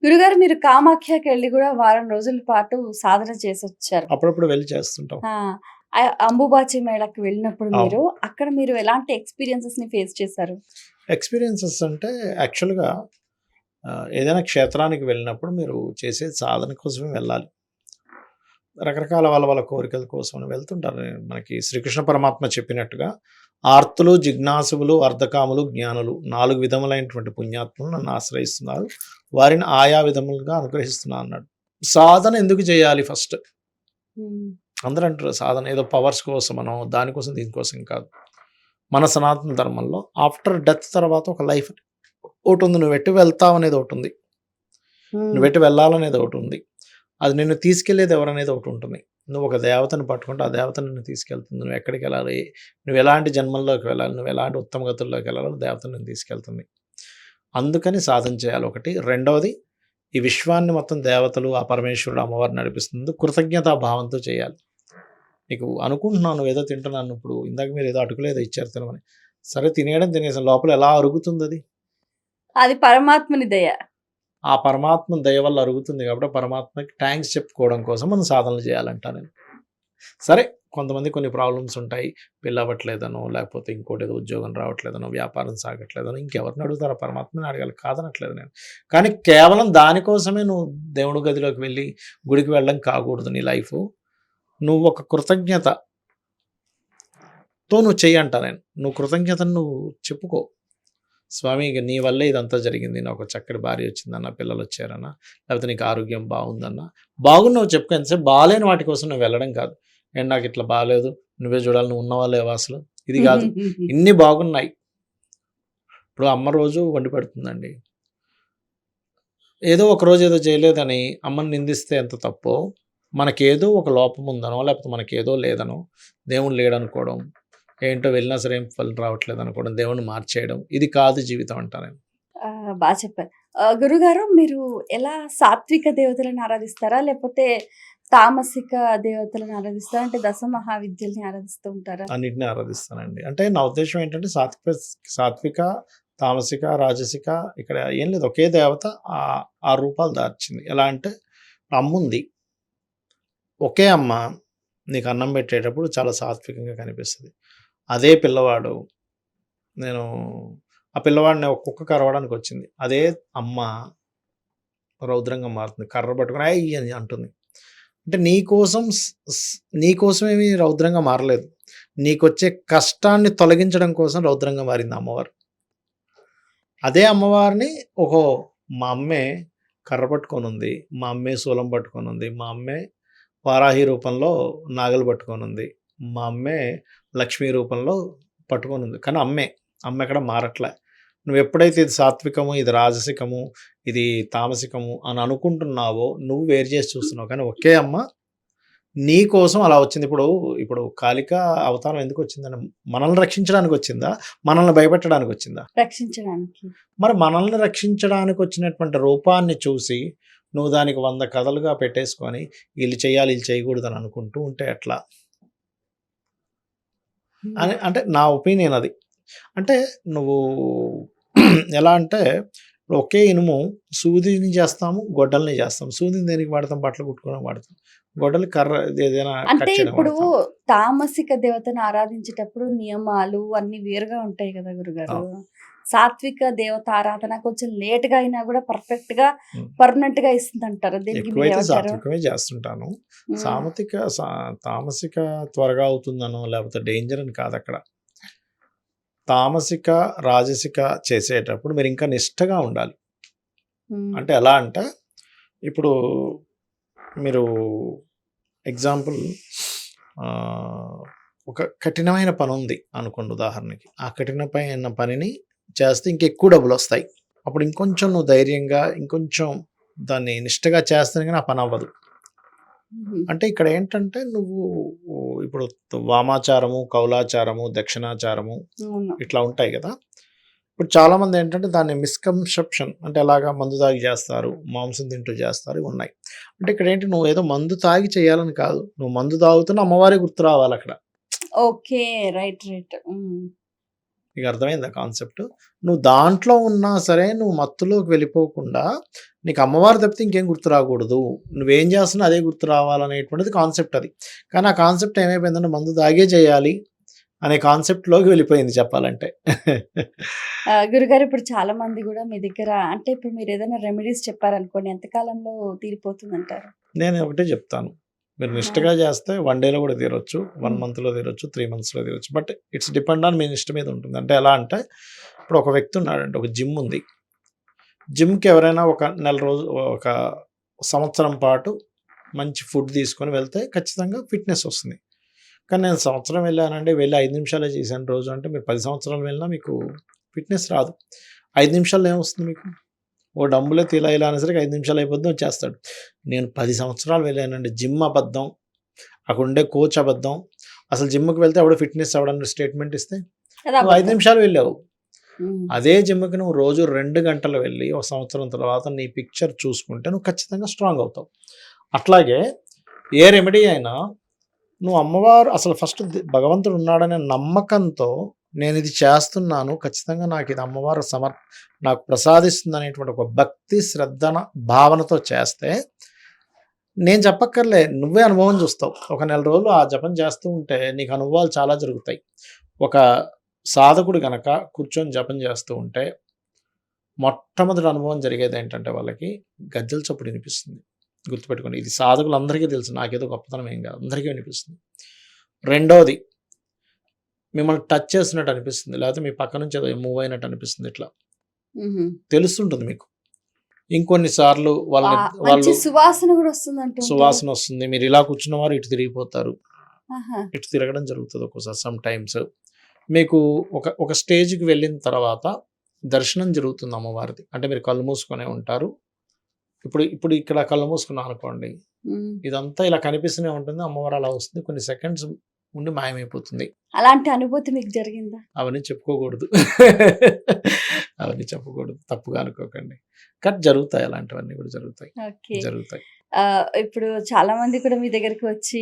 గురుగారు మీరు కామాఖ్యకెళ్ళి గూడా వారం రోజుల పాటు సాధన చేసొచ్చారు. అప్పుడప్పుడు వెళ్లి చేస్తుంటాం. ఆ! అంబుబాచి మేళకి వెళ్ళినప్పుడు అవును. అక్కడ మీరు ఎలాంటి ఎక్స్‌పీరియన్సెస్‌ని ఫేస్ చేశారు? ఎక్స్‌పీరియన్సెస్ అంటే యాక్చువల్‌గా ఏదైనా క్షేత్రానికి వెళ్ళినప్పుడు మీరు చేసే సాధన కోసమే వెళ్ళాలి. రకరకాల వాళ్ళ కోరికల కోసం వెళ్తుంటారు. మనకి శ్రీకృష్ణ పరమాత్మ చెప్పినట్టుగా ఆర్తులు, జిజ్ఞాసువులు, అర్ధకాములు, జ్ఞానులు 4 విధములైనటువంటి పుణ్యాత్ములు నన్ను ఆశ్రయిస్తున్నారు. వారిని ఆయా విధములుగా అనుగ్రహిస్తున్నా అన్నాడు. సాధన ఎందుకు చేయాలి ఫస్ట్? హ్మ్. అందరూ అంటారు సాధన ఏదో పవర్స్ కోసమనో, దానికోసం దీనికోసం కాదు. మన సనాతన ధర్మంలో ఆఫ్టర్ డెత్ తర్వాత ఒక లైఫ్ ఒకటుంది. నువ్వెటు వెళ్తావనేది ఒకటుంది. హ్మ్. నువ్వెటు వెళ్ళాలనేది ఒకటుంది. అది నిన్ను తీసుకెళ్ళేది ఎవరనేది ఒకటుంటుంది. నువ్వు ఒక దేవతను పట్టుకుంటే, ఆ దేవత నిన్ను తీసుకెళ్తుంది. నువ్వెక్కడికెళ్ళాలి, నువ్వెలాంటి జన్మల్లోకి వెళ్ళాలి, నువ్వెలాంటి ఉత్తమ గతుల్లోకి వెళ్ళాలో దేవత నిన్ను తీసుకెళ్తుంది. అందుకని సాధన చేయాలి ఒకటి. రెండవది ఈ విశ్వాన్ని మొత్తం దేవతలు, ఆ పరమేశ్వరుడు, అమ్మవారు నడిపిస్తుంది. కృతజ్ఞతా భావంతో చేయాలి. నీకు అనుకుంటున్నావు నువ్వేదో తింటున్నాను ఇప్పుడు ఇందాక మీరేదో అటుకులో ఏదో ఇచ్చారు తినమని. సరే తినేయడం తినేసాను. లోపల ఎలా అరుగుతుందది? అది పరమాత్ముని దయ. ఆ పరమాత్మ దయ వల్ల అరుగుతుంది కాబట్టి, పరమాత్మకి థాంక్స్ చెప్పుకోవడం కోసం మనం సాధనలు చేయాలంటా నేను. సరే కొంతమందికి కొన్ని ప్రాబ్లమ్స్ ఉంటాయి. పెళ్లవ్వట్లేదనో, లేకపోతే ఇంకోటేదో ఉద్యోగం రావట్లేదనో, వ్యాపారం సాగట్లేదనో, ఇంకెవరిని అడుగుతారో పరమాత్మని అడగాలి. కాదనట్లేదు నేను. కానీ కేవలం దానికోసమే నువ్వు దేవుడి గదిలోకి వెళ్ళి, గుడికి వెళ్ళడం కాకూడదు నీ లైఫు. నువ్వు ఒక కృతజ్ఞతతో నువ్వు చెయ్యంటా నేను. నువ్వు కృతజ్ఞతను నువ్వు చెప్పుకో. స్వామి ఇక నీ వల్లే ఇదంతా జరిగింది. నాకు ఒక చక్కటి భార్య వచ్చిందన్న, పిల్లలొచ్చారన్న, లేకపోతే నీకు ఆరోగ్యం బాగుందన్న. బాగున్నవి చెప్పుకో. ఎంతసేపు బాలేని వాటి కోసం నువ్వు వెళ్ళడం కాదు. "ఏండి నాకిట్లా బాలేదు. నువ్వే చూడాలి. నువ్వు ఉన్నావా లేవా అసలు?" ఇది కాదు. ఇన్ని బాగున్నాయి. ఇప్పుడు అమ్మ రోజు వండి పెడుతుందండి. ఏదో ఒక రోజు ఏదో చేయలేదని అమ్మని నిందిస్తే ఎంత తప్పో, మనకేదో ఒక లోపం ఉందనో, లేకపోతే మనకేదో లేదనో, దేవుడు లేడనుకోవడం, ఏంటో వెళ్ళినా సరే ఏం ఫలితం రావట్లేదనుకోవడం, దేవుడిని మార్చేయడం, ఇది కాదు జీవితం అంటా నేను. చెప్పారు. గురుగారు మీరు ఎలా సాత్విక దేవతలను ఆరాధిస్తారా? లేపోతే తామసిక దేవతలను ఆరాధిస్తారా? అంటే దశ మహావిద్యల్ని ఆరాధిస్తూ ఉంటారా? అన్నిటిని ఆరాధిస్తానండి. అంటే నా ఉద్దేశ్యం ఏంటంటే సాత్విక, తామసిక, రాజసిక ఇక్కడ ఏం లేదు. ఒకే దేవత ఆ రూపాలు దాల్చింది. ఎలా అంటే అమ్ముంది. ఒకే అమ్మ నీకు అన్నం పెట్టేటప్పుడు చాలా సాత్వికంగా కనిపిస్తది. అదే పిల్లవాడు నేను ఆ పిల్లవాడిని ఒక కుక్క కరవడానికొచ్చింది. అదే అమ్మ రౌద్రంగా మారుతుంది. కర్ర పట్టుకొని "ఏయ్" అని అంటుంది. అంటే నీకోసం స్ స్ నీకోసమేమి రౌద్రంగా మారలేదు. నీకొచ్చే కష్టాన్ని తొలగించడం కోసం రౌద్రంగా మారింది అమ్మవారు. అదే అమ్మవారిని ఓహో! మా అమ్మే కర్ర పట్టుకొనుంది. మా అమ్మే శూలం పట్టుకొనుంది. మా అమ్మే వారాహి రూపంలో నాగలి పట్టుకొనుంది. మా అమ్మే లక్ష్మీ రూపంలో పట్టుకొనుంది. కానీ అమ్మే. అమ్మెక్కడ మారట్లే. నువ్వెప్పుడైతే ఇది సాత్వికము, ఇది రాజసికము, ఇది తామసికము అని అనుకుంటున్నావో నువ్వు వేరు చేసి చూస్తున్నావు. కానీ ఒకే అమ్మ నీ కోసం అలా వచ్చింది. ఇప్పుడు కాళిక అవతారం ఎందుకొచ్చిందంటే మనల్ని రక్షించడానికొచ్చిందా? మనల్ని భయపెట్టడానికొచ్చిందా? రక్షించడానికి. మరి మనల్ని రక్షించడానికొచ్చినటువంటి రూపాన్ని చూసి నువ్వు దానికి 100 కథలుగా పెట్టేసుకొని ఈళ్ళు చేయాలి, ఈళ్ళు చేయకూడదని అనుకుంటూ ఉంటే ఎట్లా? హ్మ్. అంటే నా ఒపీనియన్ అది. అంటే నువ్వు ఎలా అంటే ఇప్పుడు ఒకే ఇనుము సూదిని చేస్తాము, గొడ్డలిని చేస్తాం. సూదిని దేనికి వాడతాం? బట్టలు కుట్టుకోవడానికి వాడతాం. గొడ్డలి కర్ర ఏదైనా అంటే కట్ చేయడానికి ఇప్పుడు వాడతాం. తామసిక దేవతను ఆరాధించేటప్పుడు నియమాలు అన్నీ వేరుగా ఉంటాయి గదా గురుగారు. అవును. సాత్విక దేవత ఆరాధన కొంచెం లేట్‌గా అయినా గూడా పర్ఫెక్ట్‌గా, హ్మ్. పర్మనెంట్‌గా ఇస్తుందంటారు. దీనికి ఎక్కువైతే మీరేమంటారు? సాత్వికమే చేస్తుంటాను. హ్మ్. సామతిక సా తామసిక త్వరగా అవుతుందనో లేకపోతే డేంజర్ అని కాదక్కడ. తామసిక, రాజసిక చేసేటప్పుడు మీరింకా నిష్టగా ఉండాలి. హ్మ్. అంటే ఎలా అంటే ఇప్పుడు మీరు ఎగ్జాంపుల్ ఒక కఠినమైన పనుంది అనుకోండి ఉదాహరణకి. ఆ కఠినమైన పనిని చేస్తే ఇంకెక్కువ డబ్బులొస్తాయి. అప్పుడు ఇంకొంచెం నువ్వు ధైర్యంగా, ఇంకొంచెం దాన్ని నిష్టగా చేస్తేనే గాని ఆ పనవ్వదు. హుహు. అంటే ఇక్కడేంటంటే నువ్వు ఇప్పుడు వామాచారము, కౌలాచారము, దక్షిణాచారము అవును. ఇట్లా ఉంటాయి గదా! ఇప్పుడు చాలామందేంటంటే దాన్ని మిస్‌కన్సెప్షన్ అంటే ఎలాగా మందు తాగి జేస్తారు, మాంసం తింటూ జేస్తారు ఇవున్నాయి. అంటే ఇక్కడేంటి నువ్వేదో మందు తాగి చేయాలని కాదు. నువ్వు మందు తాగుతున్న అమ్మవారే గుర్తు రావాలక్కడ. ఓకే. రైట్. రైట్. హ్మ్. నీకు అర్థమైందా కాన్సెప్ట్? నువ్వు దాంట్లో ఉన్నా సరే నువ్వు మత్తులోకి వెళ్ళిపోకుండా నీకు అమ్మవారు తప్పితే ఇంకేం గుర్తు రాకూడదు. నువ్వేం చేస్తున్నా అదే గుర్తు రావాలనేటువంటిది కాన్సెప్ట్ అది. కానీ ఆ కాన్సెప్ట్ ఏమైపోయిందంటే మందు తాగే చేయాలి అనే కాన్సెప్ట్‌లోకి వెళ్ళిపోయింది చెప్పాలంటే. గురుగారు ఇప్పుడు చాలా మంది కూడా మీ దగ్గర అంటే ఇప్పుడు మీరు ఏదైనా రెమెడీస్ చెప్పారనుకోండి ఎంత కాలంలో తీరిపోతుందంటారు? నేను ఒకటే చెప్తాను. మీరు ఆ! నిష్టగా చేస్తే 1 డేలో కూడా తీరొచ్చు. 1 హ్మ్. మంత్‌లో తీరొచ్చు. 3 మంత్స్‌లో తీరొచ్చు. But it's depend on me నిష్ట మీద ఉంటుంది. అంటే ఎలా అంటే ఇప్పుడు ఒక వ్యక్తి ఉన్నాడండి. ఒక జిమ్ ఉంది. జిమ్‌కి ఎవరైనా ఒక నెల రోజు ఒక సంవత్సరం పాటు మంచి ఫుడ్ తీసుకొని వెళ్తే ఖచ్చితంగా ఫిట్‌నెస్ వస్తుంది. కానీ నేను సంవత్సరం వెళ్ళానండి. వెళ్ళి 5 నిమిషాలే చేశాను రోజు అంటే మీరు 10 సంవత్సరాలు వెళ్ళినా మీకు ఫిట్‌నెస్ రాదు. 5 నిమిషాల్లో ఏమొస్తుంది మీకు? ఓ డంబులెత్తి ఇలా అనేసరికి 5 నిమిషాలు అయిపోద్ది వచ్చేస్తాడు. నేను 10 సంవత్సరాలు వెళ్ళానండి. జిమ్ అబద్ధం. అక్కడుండే కోచ్ అబద్ధం. అసలు జిమ్‌కి వెళ్తే ఎవడో ఫిట్‌నెస్ అవ్వడని స్టేట్మెంట్ ఇస్తే అది నువ్వు 5 అబద్ధం. నిమిషాలు వెళ్ళావు. హ్మ్. అదే జిమ్‌కి నువ్వు రోజు 2 గంటలు వెళ్ళి ఒక సంవత్సరం తర్వాత నీ పిక్చర్ చూసుకుంటే నువ్వు ఖచ్చితంగా స్ట్రాంగ్ అవుతావు. అట్లాగే ఏ రెమెడీ అయినా నువ్వు అమ్మవారు అసలు ఫస్ట్ భగవంతుడు ఉన్నాడనే నమ్మకంతో నేనిది చేస్తున్నాను. ఖచ్చితంగా నాకిది అమ్మవారు నాకు ప్రసాదిస్తుందనేటువంటి ఒక భక్తి, శ్రద్ధన, భావనతో చేస్తే నేను చెప్పక్కర్లే. నువ్వే అనుభవం చూస్తావు. ఒక నెల రోజులు ఆ జపం చేస్తూ ఉంటే నీకు అనుభవాలు చాలా జరుగుతాయి. ఒక సాధకుడు గనక కూర్చొని జపం చేస్తూ ఉంటే మొట్టమొదటి అనుభవం జరిగేదేంటంటే వాళ్ళకి గజ్జెల చప్పుడు వినిపిస్తుంది. గుర్తుపెట్టుకోండి. ఇది సాధకులందరికీ తెలుసు. నాకేదో గొప్పతనం ఏం కాదు. అందరికీ వినిపిస్తుంది. రెండోది మిమ్మల్ని టచ్ చేస్తున్నట్టు అనిపిస్తుంది. లేకపోతే మీ పక్క నుంచి ఏదో మూవ్ అయినట్టు అనిపిస్తుంది ఇట్లా. హుహు. తెలుస్తుంటుంది మీకు. ఇంకొన్ని సార్లు మంచి వాళ్ళు సువాసన కూడా వస్తుందంటూ ఉంటారు. సువాసన వస్తుంది. మీరు ఇలా కూర్చున్నవారు ఇటు తిరిగిపోతారు. ఆహా! ఇటు తిరగడం జరుగుతది ఒక్కోసారి సమ్ టైమ్స్. మీకు ఒక స్టేజ్‌కి వెళ్ళిన తర్వాత దర్శనం జరుగుతుంది అమ్మవారిది. అంటే మీరు కళ్ళు మూసుకొనే ఉంటారు. ఇప్పుడు ఇక్కడ కళ్ళు మూసుకున్నాం అనుకోండి. హ్మ్. ఇదంతా ఇలా కనిపిస్తూనే ఉంటుంది. అమ్మవారు అలా వస్తుంది. కొన్ని సెకండ్స్ ఉండి మాయమైపోతుంది. అలాంటి అనుభూతి మీకు జరిగిందా? అవన్నీ చెప్పుకోకూడదు. అవన్నీ చెప్పకూడదు. తప్పుగా అనుకోకండి. కానీ జరుగుతాయి అలాంటివన్నీ కూడా జరుగుతాయి. ఓకే. జరుగుతాయి. ఇప్పుడు చాలా మంది కూడా మీ దగ్గరికి వచ్చి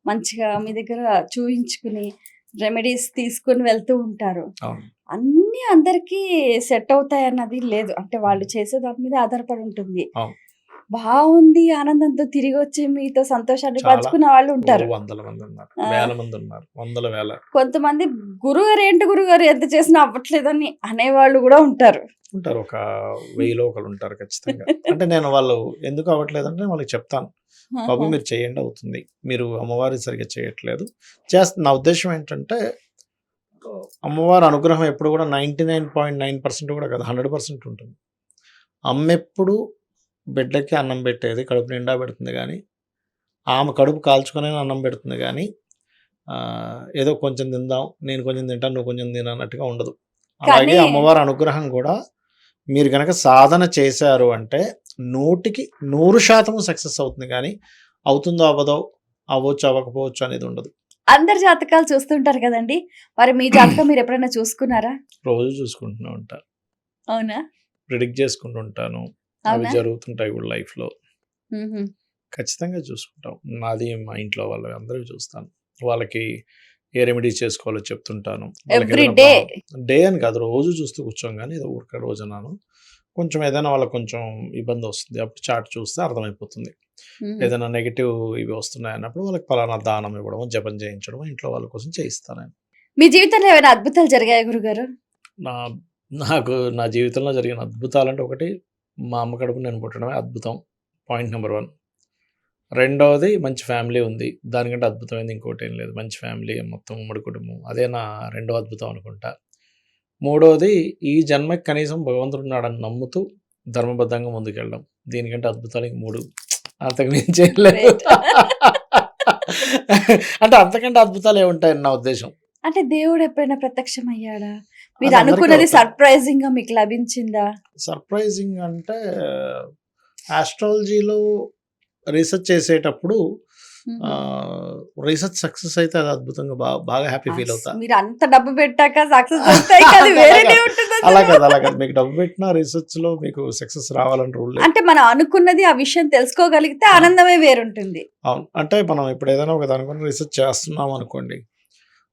మంచిగా మీ దగ్గర చూయించుకుని రెమెడీస్ తీసుకొని వెళ్తూ ఉంటారు. అవును. అన్నీ అందరికీ సెట్ అవుతాయన్నది లేదు. అంటే వాళ్ళు చేసే దాని మీద ఆధారపడి ఉంటుంది. అవును. బావుంది ఆనందంతో తిరిగొచ్చి మీతో సంతోషాన్ని చాలా పంచుకున్న వాళ్ళు ఉంటారు. వందల మంది ఉన్నారు. ఆ! వేల మంది ఉన్నారు. వందల వేల. కొంతమంది గురుగారు ఏంటి గురుగారు ఎంత చేసినా అవ్వట్లేదని అనేవాళ్ళు గూడా ఉంటారు. ఉంటారు. ఒక 1000లో ఒకళ్ళుంటారు ఖచ్చితంగా. అంటే నేను వాళ్ళు ఎందుకు అవ్వట్లేదంటే నేను వాళ్ళకి చెప్తాను. బాబు ఆహా! మీరు చేయండి అవుతుంది. మీరు అమ్మవారిని సరిగ్గా చేయట్లేదు. నా ఉద్దేశ్యం ఏంటంటే అమ్మవారి అనుగ్రహం ఎప్పుడు కూడా 99.9% కూడా కాదు 100% ఉంటుంది. అమ్మెప్పుడు బిడ్డకి అన్నం పెట్టేది కడుపు నిండా పెడుతుంది గానీ, ఆమె కడుపు కాల్చుకొనైనా అన్నం పెడుతుంది గానీ, ఏదో కొంచెం తిందాం, నేను కొంచెం తింటాను, నువ్వు కొంచెం తిను అన్నట్టుగా ఉండదు. అలాగే కానీ అమ్మవారి అనుగ్రహం కూడా మీరు గనక సాధన చేశారు అంటే 100కి 100% సక్సెస్ అవుతుంది గానీ, అవుతుందో అవ్వదో, అవ్వచ్చు అవ్వకపోవచ్చు అనేది ఉండదు. అందరి జాతకాలు చూస్తుంటారు కదండీ! మరి మీ జాతకం మీరెప్పుడైనా చూసుకున్నారా? రోజు చూసుకుంటూనే ఉంటా. అవునా? ప్రిడిక్ట్ చేసుకుంటూ ఉంటాను. అవి అవునా? జరుగుతుంటాయి కూడా లైఫ్‌లో. హుహు. ఖచ్చితంగా చూసుకుంటాం. నాది మా ఇంట్లో వాళ్ళవి అందరివి చూస్తాను. వాళ్ళకి ఏ రెమెడీస్ చేసుకోవాలో చెప్తుంటాను. Every వాళ్ళకేదైనా day. డే అని కాదు రోజు చూస్తూ కూర్చోం గానీ, ఏదో ఊరికే రోజన్నాను. కొంచెం ఏదైనా వాళ్ళకి కొంచెం ఇబ్బందొస్తుంది. అప్పుడు చార్ట్ చూస్తే అర్థమైపోతుంది. హుహు. ఏదైనా నెగెటివ్ ఇవి వస్తున్నాయన్నప్పుడు వాళ్ళకి పలానా దానం ఇవ్వడమో, జపం చేయించడమో ఇంట్లో వాళ్ళ కోసం చేయిస్తాను నేను. మీ జీవితంలో ఏమైనా అద్భుతాలు జరిగాయా గురుగారు? నా నా జీవితంలో జరిగిన అద్భుతాలంటే ఒకటి మా అమ్మ కడుపున నేను పుట్టడమే అద్భుతం. Point number 1. రెండవది మంచి ఫ్యామిలీ ఉంది. దానికంటే అద్భుతమైనది ఇంకోటేం లేదు. మంచి ఫ్యామిలీ మొత్తం ఉమ్మడి కుటుంబం. అదే నా రెండో అద్భుతం అనుకుంటా. మూడోది ఈ జన్మకి కనీసం భగవంతుడున్నాడని నమ్ముతూ ధర్మబద్ధంగా ముందుకెళ్ళడం. దీనికంటే అద్భుతాలు ఇంక 3 అంతకు మించి ఏం లేవు. గ్రేట్. అంటే అంతకంటే అద్భుతాలు ఏముంటాయని నా ఉద్దేశం. అంటే దేవుడు ఎప్పుడైనా ప్రత్యక్షమయ్యాడా? అది మీరు అందరికీ అనుకున్నది అవుతాయి. సర్ప్రైజింగ్‌గా మీకు లభించిందా? సర్ప్రైజింగ్ అంటే ఆస్ట్రాలజీలో రీసెర్చ్ చేసేటప్పుడు హుహు. రీసెర్చ్ సక్సెస్ అయితే అది అద్భుతంగా బాగా హ్యాపీ ఫీల్ అవుతా. మీరు అంత డబ్బు పెట్టాక సక్సెస్ వస్తే ఇక అది వేరేనే అలా ఉంటుందసలు. కాదు. మీకు డబ్బు పెట్టినా రీసెర్చ్‌లో మీకు సక్సెస్ రావాలని రూల్ లేదు. అంటే మనం అనుకున్నది ఆ విషయం తెలుసుకోగలిగితే ఆ! ఆనందమే వేరుంటుంది. అవును. అంటే మనం ఇప్పుడు ఏదైనా ఒక దాని గురించి రీసెర్చ్ చేస్తున్నాం అనుకోండి.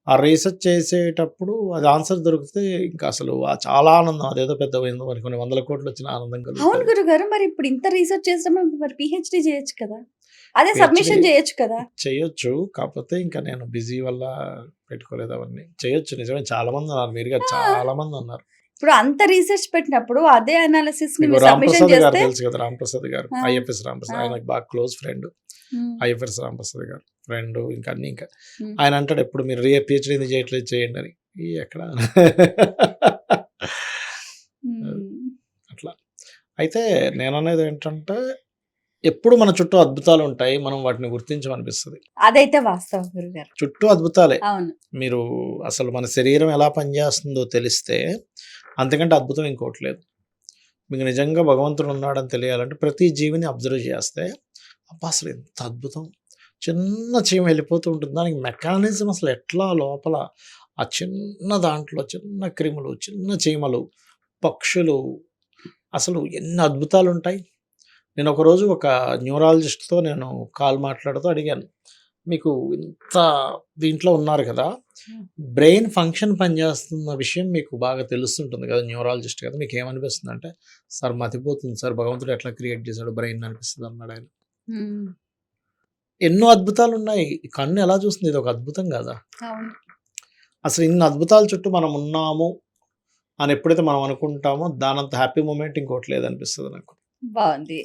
ఆ రీసెర్చ్ చేసేటప్పుడు అది ఆన్సర్ దొరికితే ఇంకా అసలు చాలా ఆనందం. అదేదో పెద్ద మరి కొన్ని వందల కోట్లు వచ్చిన ఆనందం అవును కలుగుతుంది. గురుగారు. మరి ఇప్పుడు ఇంత రీసెర్చ్ చేసినప్పుడు మరి పీహెచ్‌డీ చేయొచ్చు కదా! అదే పీహెచ్‌డీ సబ్మిషన్ చేయొచ్చు కదా! చేయొచ్చు. కాకపోతే ఇంకా నేను బిజీ వల్ల పెట్టుకోలేదు అవన్నీ. చేయొచ్చు నిజమే, చాలా మంది ఉన్నారు. మీరు కాదు, ఆ! చాలా మంది ఉన్నారు. ఇప్పుడు అంత రీసెర్చ్ పెట్టినప్పుడు అదే అనాలిసిస్‌ని మీకు మీరు సబ్మిషన్ రాంప్రసాద్ గారు చేస్తే తెలుసు కదా! రాంప్రసాద్ గారు. ఆ! ఐఎఫ్ఎస్ రాంప్రసాద్. ఆ! ఆయనకు బాగా క్లోజ్ ఫ్రెండ్. హ్మ్. ఐఎఫ్ఎస్ రాంప్రసాద్ గారు. ఫ్రెండ్ ఇంకా అన్నీ ఇంకా. హ్మ్. ఆయన అంటాడు ఎప్పుడు, మీరు పీహెచ్‌డీ ఎందుకు చేయట్లేదు చేయండి అని. ఎక్కడ హ్మ్. అట్లా. అయితే నేననేది ఏంటంటే, ఎప్పుడు మన చుట్టూ అద్భుతాలు ఉంటాయి. మనం వాటిని గుర్తించమనిపిస్తది. అదైతే వాస్తవం గురుగారు. చుట్టూ అద్భుతాలే. అవును. మీరు అసలు మన శరీరం ఎలా పనిచేస్తుందో తెలిస్తే అంతకంటే అద్భుతం ఇంకోటి లేదు. మీకు నిజంగా భగవంతుడు ఉన్నాడని తెలియాలంటే ప్రతి జీవిని అబ్జర్వ్ చేస్తే, అబ్బా! అసలు ఎంత అద్భుతం. చిన్న చీమ వెళ్ళిపోతూ ఉంటుంది. దానికి మెకానిజం అసలు ఎట్లా లోపల ఆ చిన్న దాంట్లో చిన్న క్రిములు, చిన్న చీమలు, పక్షులు, అసలు ఎన్ని అద్భుతాలుంటాయి. నేను ఒకరోజు ఒక న్యూరాలజిస్ట్‌తో నేను కాల్ మాట్లాడుతూ అడిగాను. మీకు ఇంత దీంట్లో ఉన్నారు కదా! హ్మ్. బ్రెయిన్ ఫంక్షన్ పనిచేస్తున్న విషయం మీకు బాగా తెలుస్తుంటుంది కదా! న్యూరాలజిస్ట్ కదా! మీకేమనిపిస్తుందంటే, సార్ మతిపోతుంది సార్, భగవంతుడు ఎట్లా క్రియేట్ చేశాడు బ్రెయిన్ అనిపిస్తది అన్నాడాయన. హ్మ్. ఎన్నో అద్భుతాలున్నాయి. ఈ కన్ను ఎలా చూస్తుంది, ఇదొక అద్భుతం కాదా? అవును. అసలు ఇన్ని అద్భుతాల చుట్టూ మనం ఉన్నాము అని ఎప్పుడైతే మనం అనుకుంటామో, దానంత హ్యాపీ మూమెంట్ ఇంకోటి లేదనిపిస్తది నాకు. బావుంది.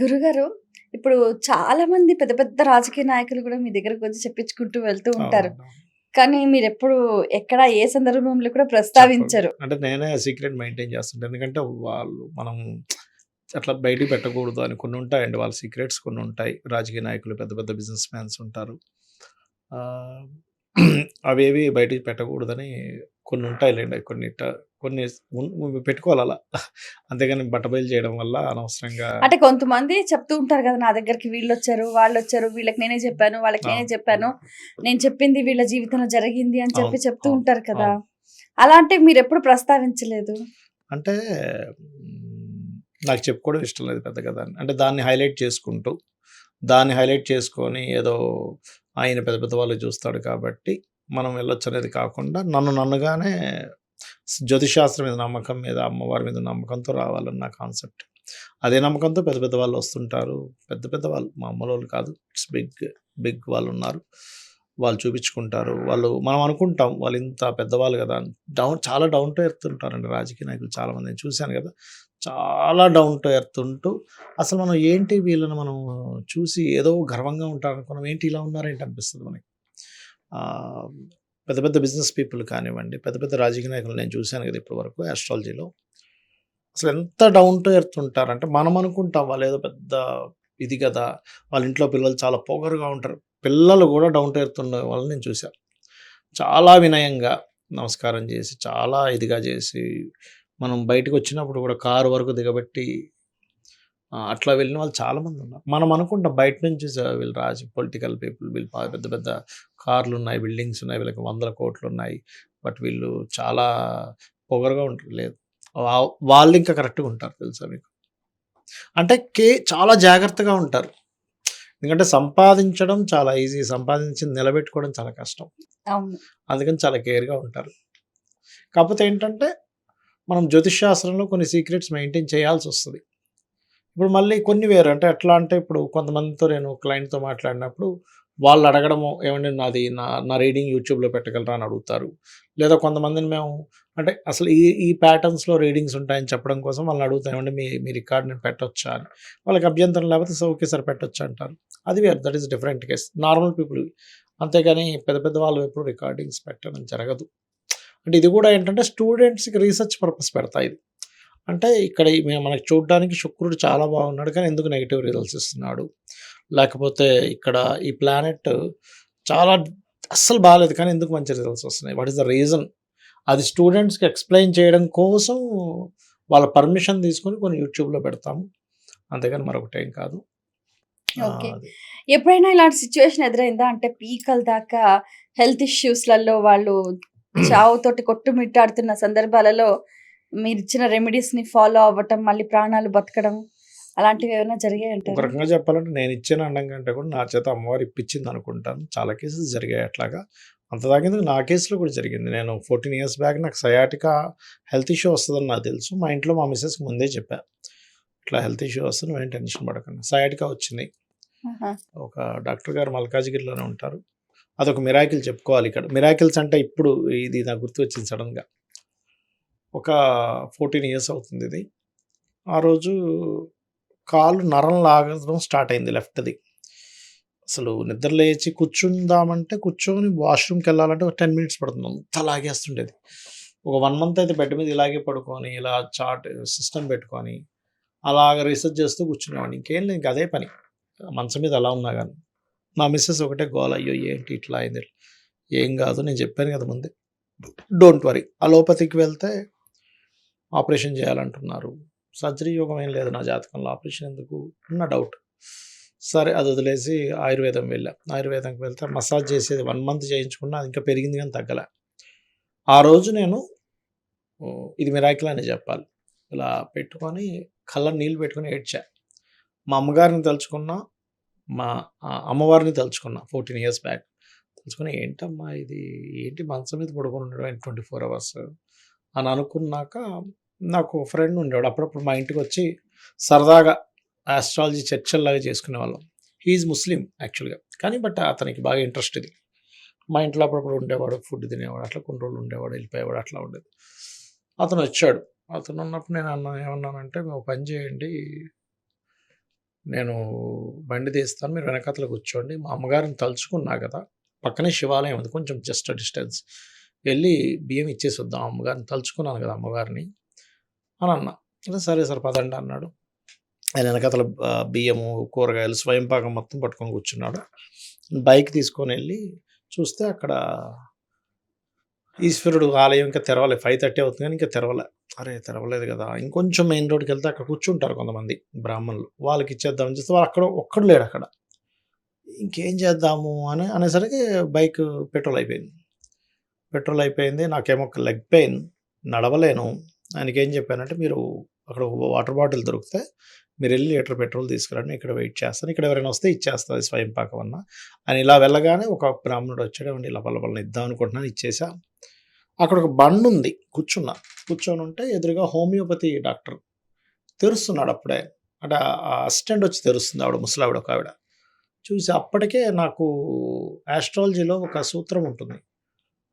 గురుగారు ఇప్పుడు చాలామంది పెద్ద పెద్ద రాజకీయ నాయకులు కూడా మీ దగ్గరకొచ్చి చెప్పించుకుంటూ వెళ్తూ ఉంటారు. అవునవును. కానీ మీరెప్పుడు ఎక్కడ ఏ సందర్భంలో కూడా చెప్పరు. ప్రస్తావించరు. అంటే నేనే సీక్రెట్ మెయింటైన్ చేస్తుంటా. ఎందుకంటే మనం అట్లా బయటికి పెట్టకూడదు అని కొన్ని ఉంటాయండి. వాళ్ళ సీక్రెట్స్ కొన్ని ఉంటాయి. రాజకీయ నాయకులు, పెద్ద పెద్ద బిజినెస్ మ్యాన్స్ ఉంటారు. ఆహ్, అవేవి బయటికి పెట్టకూడదని కొన్ని ఉంటాయిలెండి. కొన్ని పెట్టుకోవాలి అలా. అంతేగాని బట్టబయలు చేయడం వల్ల అనవసరంగా. అంటే కొంతమంది చెప్తూ ఉంటారు కదా! నా దగ్గరికి వీళ్ళొచ్చారు, వాళ్ళొచ్చారు, వీళ్ళకి నేనే చెప్పాను, వాళ్ళకి నేనే అవును. చెప్పాను. నేను చెప్పింది వీళ్ళ జీవితంలో జరిగింది అని అవును. చెప్పి చెప్తూ అవును. ఉంటారు కదా! అవును. అలాంటివి మీరెప్పుడు ప్రస్తావించలేదు. అంటే నాకు చెప్పుకోవడం ఇష్టం లేదు పెద్దగా దాన్ని. అంటే దాన్ని హైలైట్ చేసుకుంటూ, దాన్ని హైలైట్ చేసుకొని ఏదో ఆయన పెద్ద పెద్ద వాళ్ళు చూస్తాడు కాబట్టి మనం వెళ్ళొచ్చనేది కాకుండా, నన్నుగానే జ్యోతిష్ శాస్త్రం మీద నమ్మకం మీద, అమ్మవారి మీద నమ్మకంతో రావాలని నా కాన్సెప్ట్. అదే నమ్మకంతో పెద్ద పెద్ద వాళ్ళు వస్తుంటారు. పెద్ద పెద్ద వాళ్ళు మామూలోళ్ళు కాదు. ఇట్స్ బిగ్, బిగ్ వాళ్ళున్నారు. వాళ్ళు చూపించుకుంటారు. మనం అనుకుంటాం వాళ్ళు ఇంత పెద్దవాళ్ళు కదా అని. చాలా డౌన్ టు ఎర్త్ ఉంటారండి రాజకీయ నాయకులు చాలామంది. నేను చూశాను కదా! చాలా డౌన్ టు ఎర్త్ ఉంటూ, అసలు మనం ఏంటి వీళ్ళని మనం చూసి ఏదో గర్వంగా ఉంటారనుకున్నాం. ఏంటి ఇలా ఉన్నారేంటి అనిపిస్తది మనకి. ఆహ్, పెద్ద పెద్ద బిజినెస్ పీపుల్ కానివ్వండి, పెద్ద పెద్ద రాజకీయ నాయకులు నేను చూశాను కదా ఇప్పటి వరకు ఆస్ట్రాలజీలో. అసలు ఎంత డౌన్ టు ఎర్త్ ఉంటారంటే, మనం అనుకుంటాం వాళ్ళేదో పెద్ద ఇది గదా! వాళ్ళ ఇంట్లో పిల్లలు చాలా పొగరుగా ఉంటారు. పిల్లలు గూడా డౌన్ టు ఎర్త్ ఉండే వాళ్ళని నేను చూసా. చాలా వినయంగా నమస్కారం జేసి, చాలా ఇదిగా జేసి, మనం బయటకొచ్చినప్పుడు గూడా కారు వరకు దిగబెట్టి అట్లా వెళ్ళిన వాళ్ళు చాలామందున్నారు. మనం అనుకుంటాం బయట నుంచి వీళ్ళు పొలిటికల్ పీపుల్, వీళ్ళు పెద్ద పెద్ద కార్లున్నాయి, బిల్డింగ్స్ ఉన్నాయి, వీళ్ళకి వందల కోట్లున్నాయి. బట్ వీళ్ళు చాలా పొగరుగా ఉంటారు. లేదు. వాళ్ళింకా కరెక్ట్‌గా ఉంటారు తెలుసా మీకు. అంటే చాలా జాగ్రత్తగా ఉంటారు. ఎందుకంటే సంపాదించడం చాలా ఈజీ. సంపాదించింది నిలబెట్టుకోవడం చాలా కష్టం. అవును. అందుకని చాలా కేర్‌గా ఉంటారు. కాపోతే ఏంటంటే, మనం జ్యోతిష్ శాస్త్రంలో కొన్ని సీక్రెట్స్ మెయింటైన్ చేయాల్సొస్తది. ఇప్పుడు మళ్ళీ కొన్ని వేరు. అంటే ఎట్లా అంటే, ఇప్పుడు కొంతమందితో నేను క్లయింట్‌తో మాట్లాడినప్పుడు వాళ్ళు అడగడము, "ఏవండీ నాది నా నా రీడింగ్ యూట్యూబ్‌లో పెట్టగలరా?" అని అడుగుతారు. లేదా కొంతమందిని మేము అంటే అసలు ఈ ఈ ప్యాటర్న్స్‌లో రీడింగ్స్ ఉంటాయని చెప్పడం కోసం వాళ్ళని అడుగుతాం. "ఏవండీ మీ మీ రికార్డ్ నేను పెట్టొచ్చా?" అని. వాళ్ళకి అభ్యంతరం లేకపోతే ఓకే సార్ పెట్టొచ్చు అంటారు. అది వేరు. That is different case. Normal people. అంతేగాని పెద్ద పెద్ద వాళ్ళు ఎప్పుడు రికార్డింగ్స్ పెట్టడం జరగదు. అంటే ఇది కూడా ఏంటంటే స్టూడెంట్స్‌కి రీసెర్చ్ పర్పస్ పెడతా ఇది. అంటే ఇక్కడ మనకి చూడ్డానికి శుక్రుడు చాలా బాగున్నాడు. కానీ ఎందుకు నెగెటివ్ రిజల్ట్స్ ఇస్తున్నాడు? లేకపోతే ఇక్కడ ఈ ప్లానెట్ చాలా అస్సలు బాలేదు. కానీ ఎందుకు మంచి రిజల్ట్స్ వస్తున్నాయి? What is the reason? అది స్టూడెంట్స్‌కి ఎక్స్‌ప్లెయిన్ చేయడం కోసం వాళ్ళ పర్మిషన్ తీసుకొని కొన్ని యూట్యూబ్‌లో పెడతాము. అంతేగాని మరొకటేం కాదు. ఓకే. అది. ఎప్పుడైనా ఇలాంటి సిట్యుయేషన్ ఎదురైందా? అంటే పీకల దాకా హెల్త్ ఇష్యూస్‌లలో వాళ్ళు చావుతోటి కొట్టుమిట్టాడుతున్న సందర్భాలలో మీరిచ్చిన రెమెడీస్‌ని ఫాలో అవ్వటం, మళ్ళీ ప్రాణాలు బతకడం అలాంటివేమైనా ఒక జరిగాయంటారా? రకంగా చెప్పాలంటే నేనిచ్చాను అనడం కంటే కూడా నా చేత అమ్మవారు ఇప్పించిందనుకుంటాను. చాలా కేసెస్ జరిగాయి అట్లాగా. అంత దాకెందుకు నా కేసులో కూడా జరిగింది. నేను 14 ఇయర్స్ బ్యాక్ నాకు సయాటికా హెల్త్ ఇష్యూ వస్తదని నాకు తెలుసు. మా ఇంట్లో మా మిసెస్‌కి ముందే చెప్పా. ఇట్లా హెల్త్ ఇష్యూ వస్తుంది నువ్వేం టెన్షన్ పడకండి. సయాటికా వచ్చింది. ఆహా! ఒక డాక్టర్ గారు మల్కాజిగిరిలోనే ఉంటారు. అదొక మిరాకిల్ చెప్పుకోవాలి ఇక్కడ. మిరాకిల్స్ అంటే ఇప్పుడు ఇది నాకు గుర్తొచ్చింది సడెన్‌గా. ఒక 14 ఇయర్స్ అవుతుంది ఇది. ఆ రోజు కాలు నరం లాగడం స్టార్ట్ అయింది లెఫ్ట్‌ది. అసలు నిద్ర లేచి కూర్చుందామంటే కూర్చొని వాష్‌రూమ్‌కెళ్ళాలంటే ఒక 10 మినిట్స్ పడుతుంది. అంత లాగేస్తుండేది. ఒక 1 మంత్ అయితే బెడ్ మీద ఇలాగే పడుకొని, ఇలా చార్ట్ సిస్టమ్ పెట్టుకొని, అలాగ రీసెర్చ్ చేస్తూ కూర్చునేవాడిని. ఇంకేం లేదు ఇంక అదే పని. మంచం మీద అలా ఉన్నా గాని. మా మిసెస్ ఒకటే గోల. అయ్యో! ఏంటి ఇట్లా అయింది? ఏం గాదు నేను చెప్పాను కదా ముందే. Don't worry. అలోపతికి వెళ్తే ఆపరేషన్ చేయాలంటున్నారు. సర్జరీ యోగం ఏం లేదు నా జాతకంలో. ఆపరేషన్ ఎందుకు? అన్న డౌట్. సరే అది వదిలేసి ఆయుర్వేదం వెళ్ళా. ఆయుర్వేదంకి వెళ్తే మసాజ్ చేసేది 1 మంత్ చేయించుకున్నా అది ఇంకా పెరిగింది గానీ తగ్గలే. ఆ రోజు నేను ఇది మిరాకిల్ అనే చెప్పాలి. ఇలా పెట్టుకొని కళ్ళ నీళ్ళు పెట్టుకొని ఏడ్చా. మా అమ్మగారిని తలుచుకున్నా, మా అమ్మవారిని తలుచుకున్నా 14 ఇయర్స్ బ్యాక్. తలుచుకొని ఏంటమ్మా ఇది? ఏంటి మంచం మీద పడుకొని ఉండడం 24 అవర్స్ అని అనుకున్నాక నాకు ఫ్రెండ్ ఉండేవాడు. అప్పుడప్పుడు మా ఇంటికొచ్చి సరదాగా ఆస్ట్రాలజీ చర్చల్లాగా చేసుకునేవాళ్ళం. హి ఈజ్ ముస్లిం యాక్చువల్‌గా. కానీ బట్ అతనికి బాగా ఇంట్రెస్ట్ ఇది. మా ఇంట్లో అప్పుడప్పుడు ఉండేవాడు. ఫుడ్ తినేవాడు. అట్లా కొన్ని రోజులు ఉండేవాడు. వెళ్ళిపోయేవాడు. అట్లా ఉండేది. అతనొచ్చాడు. అతనున్నప్పుడు ఏమన్నానంటే, "ఓ పని చేయండి. నేను బండి తీస్తాను. మీరు వెనకాతల కూర్చోండి. మా అమ్మగారిని తలుచుకున్నా కదా! పక్కనే శివాలయం ఉంది. కొంచెం జస్ట్ డిస్టెన్స్. వెళ్ళి బియ్యం ఇచ్చేసి వద్దాం. అమ్మగారిని తలుచుకున్నాను కదా అమ్మగారిని" అని అన్నా. సరే సార్ పదండి అన్నాడు. ఆయన వెనకాతల బియ్యము, కూరగాయలు, స్వయంపాకం మొత్తం పట్టుకొని కూర్చున్నాడు. బైక్ తీసుకొనెళ్ళి చూస్తే అక్కడ ఈశ్వరుడు ఆలయం ఇంకా తెరవలే. 5:30 అవుతుంది కానీ ఇంకా తెరవలే. అరే! తెరవలేదు కదా! ఇంకొంచెం మెయిన్ రోడ్‌కెళ్తే అక్కడ కూర్చుంటారు కొంతమంది బ్రాహ్మణులు. వాళ్ళకి ఇచ్చేద్దామని చూస్తే వాళ్ళు అక్కడ ఒక్కడు లేడక్కడ. ఇంకేం చేద్దాము అనేసరికి బైక్ పెట్రోల్ అయిపోయింది. పెట్రోల్ అయిపోయింది. నాకేమో ఒక లెగ్ పెయిన్. నడవలేను. ఆయనకేం చెప్పానంటే, "మీరు అక్కడ వాటర్ బాటిల్ దొరికితే మీరెళ్ళి లీటర్ పెట్రోల్ తీసుకురండి. ఇక్కడ వెయిట్ చేస్తాను. ఇక్కడ ఎవరైనా వస్తే ఇచ్చేస్తా అది స్వయంపాకం అన్నా." అని ఇలా వెళ్ళగానే ఒక బ్రాహ్మణుడు వచ్చాడు. "ఏవండీ ఇలా పలపలన ఇద్దాం అనుకుంటున్నాను" ఇచ్చేసా. అక్కడ ఒక బండుంది. కూర్చున్నా. కూర్చొనుంటే ఎదురుగా హోమియోపతి డాక్టర్ తెరుస్తున్నాడు అప్పుడే. అంటే ఆ అసిస్టెంట్ వచ్చి తెరుస్తుంది. ఆవిడ ముసలావిడ ఒకావిడ. చూసి అప్పటికే నాకు ఆస్ట్రాలజీలో ఒక సూత్రం ఉంటుంది.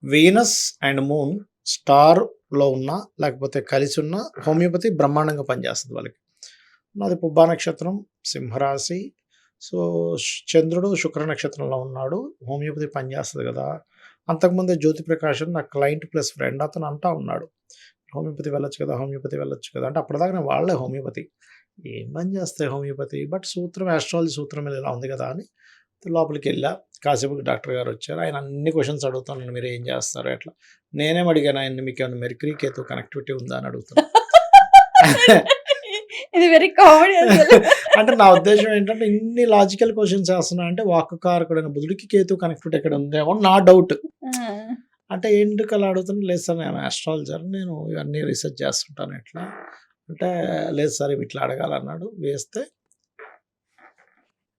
వీనస్ అండ్ మూన్ స్టార్‌లో ఉన్నా, లేకపోతే కలిసున్నా హోమియోపతి బ్రహ్మాండంగా పనిచేస్తది వాళ్ళకి. నాది పుబ్బా నక్షత్రం, సింహరాశి. సో, చంద్రుడు శుక్ర నక్షత్రంలో ఉన్నాడు. హోమియోపతి పనిచేస్తది గదా! అంతకుముందే జ్యోతిప్రకాష్ అని నా క్లయింట్ ప్లస్ ఫ్రెండ్ అతను అంటా ఉన్నాడు. హోమియోపతి వెళ్ళొచ్చు కదా! హోమియోపతి వెళ్ళొచ్చు కదా! అంటే అప్పటిదాకా నేను వాడలే హోమియోపతి. ఏం పని చేస్తాయి హోమియోపతి? బట్ సూత్రం ఆస్ట్రాలజీ సూత్రం ఇలా ఉంది కదా! అని లోపలికెళ్ళా. కాసేపుకి డాక్టర్ గారు వచ్చారు. ఆయన అన్ని క్వెషన్స్ అడుగుతున్నాను. మీరు ఏం చేస్తారు? ఎట్లా? నేనేం అడిగాను ఆయన్ని మీకేమన్నా మెర్క్యూరీ, కేతు కనెక్టివిటీ ఉందా అని అడుగుతున్నా. ఇది వెరీ కామెడీ అసలు. అంటే నా ఉద్దేశ్యం ఏంటంటే ఇన్ని లాజికల్ క్వెషన్స్ ఏస్తున్నా అంటే వాక్కు కారకుడైన బుధుడికి కేతు కనెక్టివిటీ ఎక్కడ ఉందేమో నా డౌట్. ఆ! అంటే ఎందుకు అలా అడుగుతున్నా? లేదు సార్ నేను ఆస్ట్రాలజర్. నేను ఇవన్నీ రీసెర్చ్ చేస్తుంటాను ఇట్లా. అంటే లేదు సార్ ఇవి ఇట్లా అడగాలన్నాడు. వేస్తే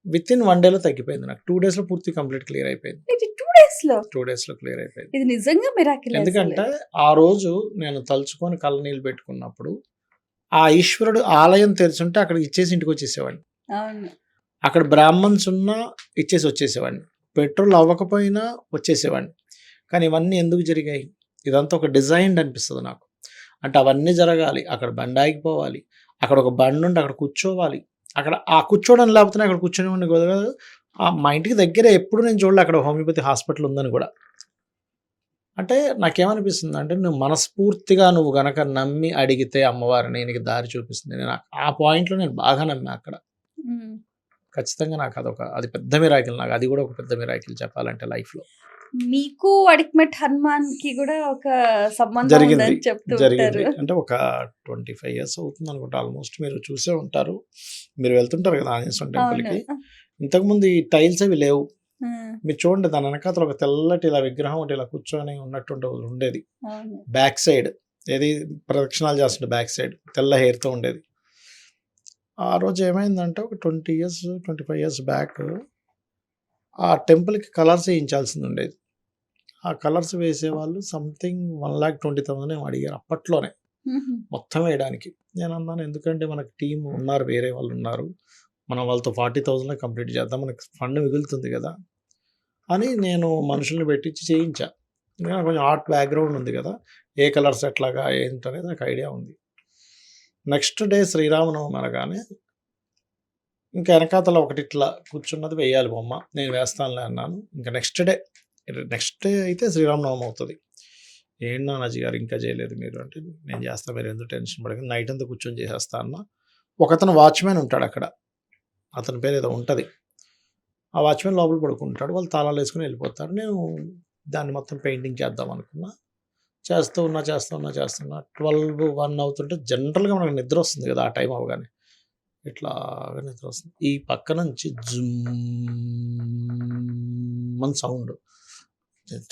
వితిన్ 1 డేలో తగ్గిపోయింది నాకు. 2 డేస్‌లో పూర్తి కంప్లీట్ క్లియర్ అయిపోయింది. ఇది 2 డేస్‌లో. 2 డేస్‌లో క్లియర్ అయిపోయింది. ఇది నిజంగా మిరాకిల్ అసలు. ఎందుకంటే ఆ రోజు నేను తలుచుకొని కళ్ళనీళ్ళు పెట్టుకున్నప్పుడు ఆ ఈశ్వరుడు ఆలయం తెరిచుంటే అక్కడికి ఇచ్చేసి ఇంటికొచ్చేసేవాడిని. అవును. అక్కడ బ్రాహ్మణ్స్ ఉన్నా ఇచ్చేసి వచ్చేసేవాడిని. పెట్రోల్ అవ్వకపోయినా వచ్చేసేవాడిని. కానీ ఇవన్నీ ఎందుకు జరిగాయి? ఇదంతా ఒక డిజైన్డ్ అనిపిస్తది నాకు. అంటే అవన్నీ జరగాలి. అక్కడ బండాగిపోవాలి. అక్కడ ఒక బండుండి అక్కడ కూర్చోవాలి. అక్కడ ఆ కూర్చోవడం లేకపోతే అక్కడ కూర్చునేవాడిని కాదు. మా ఇంటికి దగ్గరే ఎప్పుడు నేను చూడలే అక్కడ హోమియోపతి హాస్పిటల్ ఉందని కూడా. అంటే నాకేమనిపిస్తుందంటే నువ్వు మనస్ఫూర్తిగా నువ్వు గనక నమ్మి అడిగితే అమ్మవారిని నీకు దారి చూపిస్తుంది. నేను ఆ పాయింట్‌లో నేను బాగా నమ్మా అక్కడ. హ్మ్. ఖచ్చితంగా నాకు అది పెద్ద మిరాకిల్. నాకు అది కూడా ఒక పెద్ద మిరాకిల్ చెప్పాలంటే లైఫ్‌లో. మీకు అడిక్మెట్ హనుమాన్‌కి గూడా ఒక సంబంధం జరిగింది. ఉందని చెప్తూ జరిగింది. ఉంటారు. అంటే ఒక 25 ఇయర్స్ అవుతుందనుకుంటా ఆల్మోస్ట్. మీరు చూసే ఉంటారు. మీరు వెళ్తుంటారు కదా ఆంజనేయ స్వామి అవును. టెంపుల్‌కి. ఇంతకుముందు ఈ టైల్స్ అవి లేవు. హ్మ్. మీరు చూడండి దాని వెనకాతల ఒక తెల్లటి ఇలా విగ్రహం ఒకటి ఇలా కూర్చొని ఉన్నట్టు ఉండేది. అవును. బ్యాక్ సైడ్ ఏది ప్రదక్షిణాలు చేస్తుంటే బ్యాక్ సైడ్ తెల్ల హెయిర్‌తో ఉండేది. ఆ రోజు ఏమైందంటే ఒక 20 ఇయర్స్, 25 ఇయర్స్ బ్యాక్ ఆ టెంపుల్‌కి కలర్స్ ఏయించాల్సింది ఉండేది. ఆ కలర్స్ వేసేవాళ్ళు సంథింగ్ 1,20,000 ఏమో అడిగారు అప్పట్లోనే మొత్తం వేయడానికి. నేను అన్నాను ఎందుకంటే మనకి టీమ్ ఉన్నారు, వేరే వాళ్ళు ఉన్నారు, మనం వాళ్ళతో 40,000 కంప్లీట్ చేద్దాం, మనకి ఫండ్ మిగులుతుంది కదా అని నేను మనుషుల్ని పెట్టించి చేయించా. ఇంకా కొంచెం ఆర్ట్ బ్యాక్గ్రౌండ్ ఉంది కదా, ఏ కలర్స్ ఎట్లాగా ఏంటనేది నాకు ఐడియా ఉంది. నెక్స్ట్ డే శ్రీరామనవమి అనగానే ఇంకా వెనకాతల ఒకటి ఇట్లా కూర్చున్నది వేయాలి బొమ్మ, నేను వేస్తానులే అన్నాను. ఇంకా నెక్స్ట్ డే అయితే శ్రీరామనవమి అవుతుంది. ఏంటి నానాజీ గారు ఇంకా చేయలేదు మీరు అంటే, నేను చేస్తా, మీరు ఎందుకు టెన్షన్ పడకండి, నైట్ అంతా కూర్చొని చేసేస్తా అన్న. ఒకతను వాచ్మెన్ ఉంటాడు అక్కడ, అతని పేరు ఏదో ఉంటుంది, ఆ వాచ్మెన్ లోపల పడుకుంటాడు, వాళ్ళు తాళాలు వేసుకుని వెళ్ళిపోతారు. నేను దాన్ని మొత్తం పెయింటింగ్ చేద్దాం అనుకున్నా. చేస్తూ ఉన్నా 12-1 అవుతుంటే జనరల్గా మనకు నిద్ర వస్తుంది కదా ఆ టైం అవగానే, ఇట్లా నిద్ర వస్తుంది. ఈ పక్క నుంచి జుమ్ అని సౌండ్,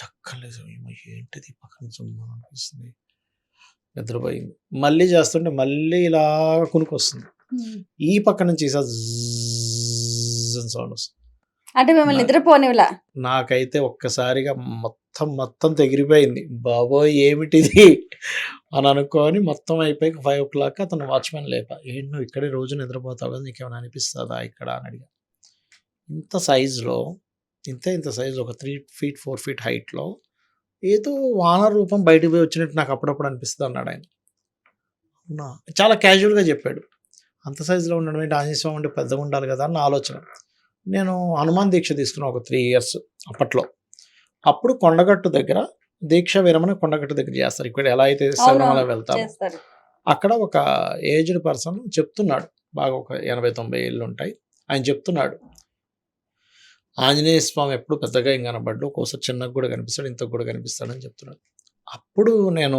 చక్కలేదు ఏంటిది పక్కన జుమ్ అనిపిస్తుంది, నిద్రపోయింది. మళ్ళీ చేస్తుంటే మళ్ళీ ఇలా కునుకు వస్తుంది, ఈ పక్క నుంచి సౌండ్ వస్తుంది. అంటే మిమ్మల్ని నిద్రపోనివ్వలా? నాకైతే ఒక్కసారిగా మొత్తం తెగిరిపోయింది, బాబోయ్ ఏమిటిది అని అనుకొని మొత్తం అయిపోయి 5 o'clock అతను వాచ్మెన్ లేపా, ఏంటి నువ్వు ఇక్కడే రోజు నిద్రపోతావు కదా, నీకేమైనా అనిపిస్తుందా ఇక్కడ అని అడిగా. ఇంత సైజులో ఇంత సైజు, ఒక 3 feet 4 feet హైట్లో ఏదో వానర రూపం బయటకు పోయి వచ్చినట్టు నాకు అప్పుడప్పుడు అనిపిస్తుంది అన్నాడు ఆయన. అవునా, చాలా క్యాజువల్గా చెప్పాడు. అంత సైజులో ఉండడం ఏంటి, ఆంజనేయ స్వామి అంటే పెద్దగా ఉండాలి కదా అన్న ఆలోచన. నేను హనుమాన్ దీక్ష తీసుకున్నాను ఒక 3 years అప్పట్లో. అప్పుడు కొండగట్టు దగ్గర దీక్ష విరమణ కొండగట్టు దగ్గర చేస్తారు, ఇక్కడ ఎలా అయితే శబరిమల వెళ్తాము అక్కడ ఒక ఏజ్డ్ పర్సన్ చెప్తున్నాడు, బాగా ఒక 80-90 ఏళ్ళు ఉంటాయి, ఆయన చెప్తున్నాడు ఆంజనేయ స్వామి ఎప్పుడు పెద్దగా ఏం కనబడ్డు, ఒక్కోసారి చిన్నగా కూడా కనిపిస్తాడు, ఇంతకు కూడా కనిపిస్తాడని చెప్తున్నాడు. అప్పుడు నేను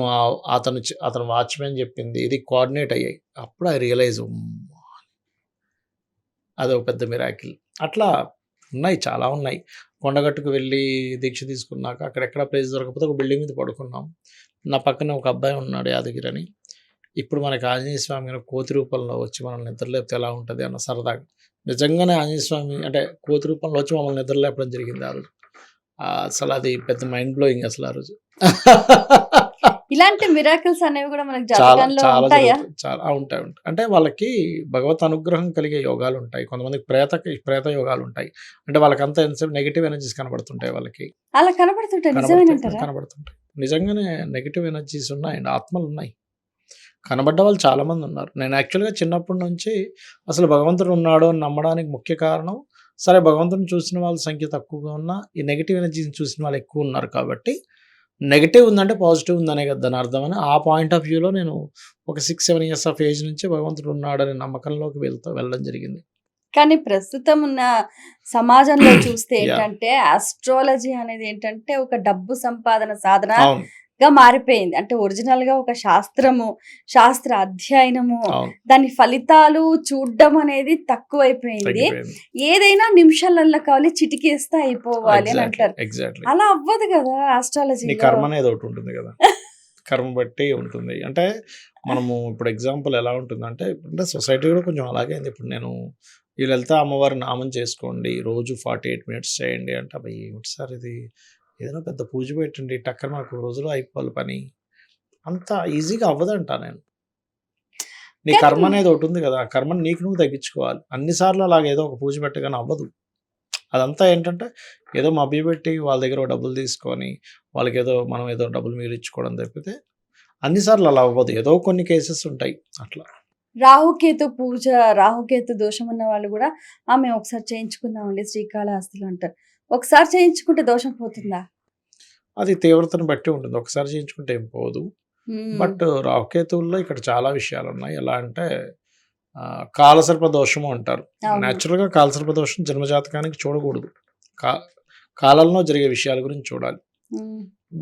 అతను వాచ్మెన్ చెప్పింది ఇది కోఆర్డినేట్ అయ్యాయి. అప్పుడు ఐ రియలైజ్ అదొక పెద్ద మిరాకిల్. అట్లా ఉన్నాయి, చాలా ఉన్నాయి. కొండగట్టుకు వెళ్ళి దీక్ష తీసుకున్నాక అక్కడెక్కడ ప్లేస్ దొరకకపోతే ఒక బిల్డింగ్ మీద పడుకున్నాం. నా పక్కన ఒక అబ్బాయి ఉన్నాడు యాదగిరి అని. ఇప్పుడు మనకి ఆంజనేయ స్వామి గారు కోతి రూపంలో వచ్చి మనల్ని నిద్రలేపితే ఎలా ఉంటుంది అన్న సరదాగా, నిజంగానే ఆంజనేయ స్వామి అంటే కోతి రూపంలో వచ్చి మమ్మల్ని నిద్రలేపడం జరిగింది ఆ రోజు. అసలు అది పెద్ద మైండ్ బ్లోయింగ్ అసలు ఆ రోజు. ఇలాంటి మిరాకిల్స్ అనేవి కూడా మనకి జాతకంలో ఉంటాయా? చాలా ఉంటాయి. అంటే వాళ్ళకి భగవత్ అనుగ్రహం కలిగే యోగాలు ఉంటాయి, కొంతమందికి ప్రేత యోగాలు ఉంటాయి. అంటే వాళ్ళకంతా ఎంతసేపు నెగిటివ్ ఎనర్జీస్ కనబడుతుంటాయి, వాళ్ళకి అలా కనబడుతుంటాయి. నిజంగానే నెగిటివ్ ఎనర్జీస్ ఉన్నాయండి, ఆత్మలు ఉన్నాయి, కనబడ్డ వాళ్ళు చాలామంది ఉన్నారు. నేను యాక్చువల్గా చిన్నప్పటి నుంచి అసలు భగవంతుడు ఉన్నాడు అని నమ్మడానికి ముఖ్య కారణం, సరే భగవంతుడిని చూసిన వాళ్ళ సంఖ్య తక్కువగా ఉన్నా ఈ నెగిటివ్ ఎనర్జీని చూసిన వాళ్ళు ఎక్కువ ఉన్నారు కాబట్టి, నెగిటివ్ ఉందంటే పాజిటివ్ ఉందనే కదా దాని అర్థం అని ఆ పాయింట్ ఆఫ్ వ్యూలో నేను ఒక 6-7 years ఆఫ్ ఏజ్ నుంచి భగవంతుడు ఉన్నాడనే నమ్మకంలోకి వెళ్ళడం జరిగింది. కానీ ప్రస్తుతం ఉన్న సమాజంలో చూస్తే ఏంటంటే ఆస్ట్రాలజీ అనేది ఏంటంటే ఒక డబ్బు సంపాదన సాధనగా మారిపోయింది. అంటే ఒరిజినల్ గా ఒక శాస్త్ర అధ్యయనము, దాని ఫలితాలు చూడడం అనేది తక్కువైపోయింది. ఏదైనా నిమిషాలలో కావాలి, చిటికేస్తే అయిపోవాలి అని అంటారు. అలా అవ్వదు కదా ఆస్ట్రాలజీ. కర్మ అనేది ఒకటి ఉంటుంది కదా, కర్మ బట్టి ఉంటుంది. అంటే మనము ఇప్పుడు ఎగ్జాంపుల్ ఎలా ఉంటుందంటే, అంటే సొసైటీ కూడా కొంచెం అలాగే ఉంది. ఇప్పుడు నేను ఈ లలిత అమ్మవారి నామం చేసుకోండి, రోజు 48 minutes చేయండి అంటే, అబ్బాయి ఏమిటి సార్ ఇది, ఏదైనా పెద్ద పూజ పెట్టండి, టక్కన నాకు రోజులో అయిపోవాలి పని, అంత ఈజీగా అవ్వదంట. నేను నీ కర్మ అనేది ఒకటి ఉంది కదా, ఆ కర్మని నీకు నువ్వు తగ్గించుకోవాలి. అన్నిసార్లు అలాగ ఏదో ఒక పూజ పెట్టగానే అవ్వదు. అదంతా ఏంటంటే ఏదో మభ్యపెట్టి వాళ్ళ దగ్గర డబ్బులు తీసుకొని వాళ్ళకి మనం ఏదో డబ్బులు మీరు ఇచ్చుకోవడం తప్పితే అన్నిసార్లు అలా అవ్వదు, ఏదో కొన్ని కేసెస్ ఉంటాయి అట్లా. రాహుకేతు పూజ, రాహుకేతు దోషం ఉన్న వాళ్ళు కూడా మేము ఒకసారి చేయించుకుందామండి శ్రీకాళహస్తిలో అంటారు. ఒకసారి చేయించుకుంటే దోషం పోతుందా? అది తీవ్రతను బట్టి ఉంటుంది, ఒకసారి చేయించుకుంటే ఏం పోదు. బట్ రాహుకేతువుల్లో ఇక్కడ చాలా విషయాలు ఉన్నాయి. ఎలా అంటే కాలసర్ప దోషము అంటారు. న్యాచురల్గా కాలసర్ప దోషం జన్మజాతకానికి చూడకూడదు, కాలంలో జరిగే విషయాల గురించి చూడాలి.